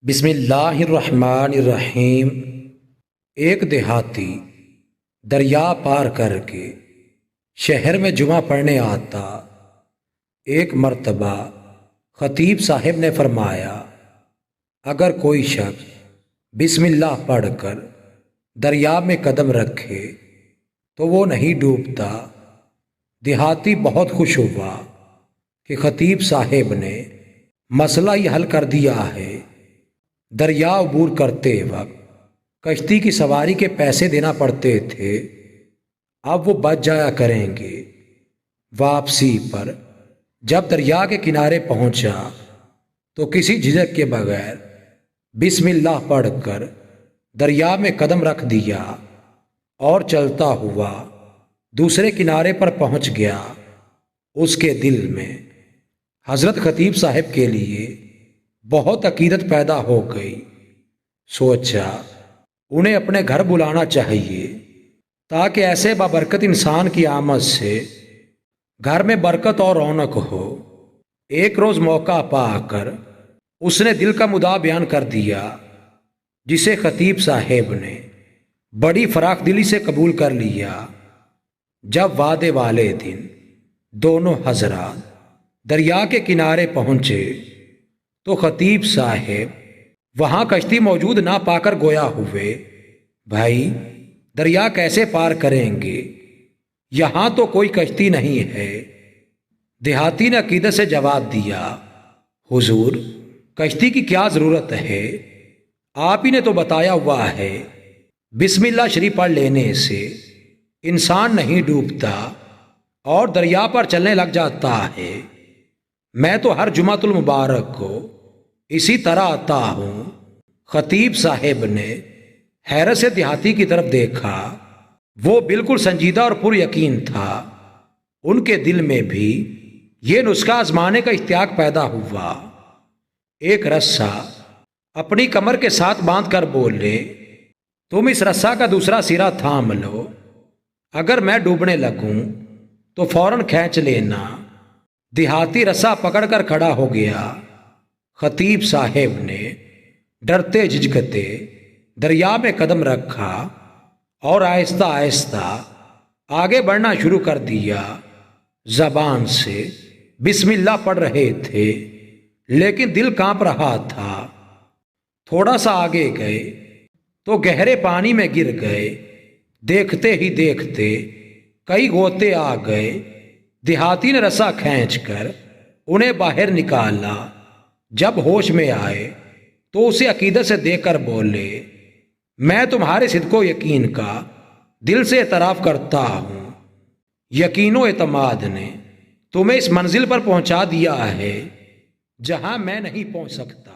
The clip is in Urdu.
بسم اللہ الرحمن الرحیم۔ ایک دیہاتی دریا پار کر کے شہر میں جمعہ پڑھنے آتا۔ ایک مرتبہ خطیب صاحب نے فرمایا، اگر کوئی شخص بسم اللہ پڑھ کر دریا میں قدم رکھے تو وہ نہیں ڈوبتا۔ دیہاتی بہت خوش ہوا کہ خطیب صاحب نے مسئلہ ہی حل کر دیا ہے۔ دریا عبور کرتے وقت کشتی کی سواری کے پیسے دینا پڑتے تھے، اب وہ بچ جایا کریں گے۔ واپسی پر جب دریا کے کنارے پہنچا تو کسی جھجک کے بغیر بسم اللہ پڑھ کر دریا میں قدم رکھ دیا اور چلتا ہوا دوسرے کنارے پر پہنچ گیا۔ اس کے دل میں حضرت خطیب صاحب کے لیے بہت عقیدت پیدا ہو گئی۔ سوچا انہیں اپنے گھر بلانا چاہیے تاکہ ایسے بابرکت انسان کی آمد سے گھر میں برکت اور رونق ہو۔ ایک روز موقع پا کر اس نے دل کا مدعا بیان کر دیا، جسے خطیب صاحب نے بڑی فراخ دلی سے قبول کر لیا۔ جب وعدے والے دن دونوں حضرات دریا کے کنارے پہنچے تو خطیب صاحب وہاں کشتی موجود نہ پا کر گویا ہوئے، بھائی دریا کیسے پار کریں گے؟ یہاں تو کوئی کشتی نہیں ہے۔ دیہاتی نے عقیدت سے جواب دیا، حضور کشتی کی کیا ضرورت ہے؟ آپ ہی نے تو بتایا ہوا ہے بسم اللہ شریف پڑھ لینے سے انسان نہیں ڈوبتا اور دریا پر چلنے لگ جاتا ہے۔ میں تو ہر جمعۃ المبارک کو اسی طرح آتا ہوں۔ خطیب صاحب نے حیرت سے دیہاتی کی طرف دیکھا، وہ بالکل سنجیدہ اور پر یقین تھا۔ ان کے دل میں بھی یہ نسخہ آزمانے کا اشتیاق پیدا ہوا۔ ایک رسہ اپنی کمر کے ساتھ باندھ کر بولے، تم اس رسہ کا دوسرا سرا تھام لو، اگر میں ڈوبنے لگوں تو فوراً کھینچ لینا۔ دیہاتی رسہ پکڑ کر کھڑا ہو گیا۔ خطیب صاحب نے ڈرتے جھجکتے دریا میں قدم رکھا اور آہستہ آہستہ آگے بڑھنا شروع کر دیا۔ زبان سے بسم اللہ پڑھ رہے تھے لیکن دل کانپ رہا تھا۔ تھوڑا سا آگے گئے تو گہرے پانی میں گر گئے۔ دیکھتے ہی دیکھتے کئی غوطے آ گئے۔ دیہاتی نے رسہ کھینچ کر انہیں باہر نکالا۔ جب ہوش میں آئے تو اسے عقیدت سے دیکھ کر بولے، میں تمہارے صدق و یقین کا دل سے اعتراف کرتا ہوں۔ یقین و اعتماد نے تمہیں اس منزل پر پہنچا دیا ہے جہاں میں نہیں پہنچ سکتا۔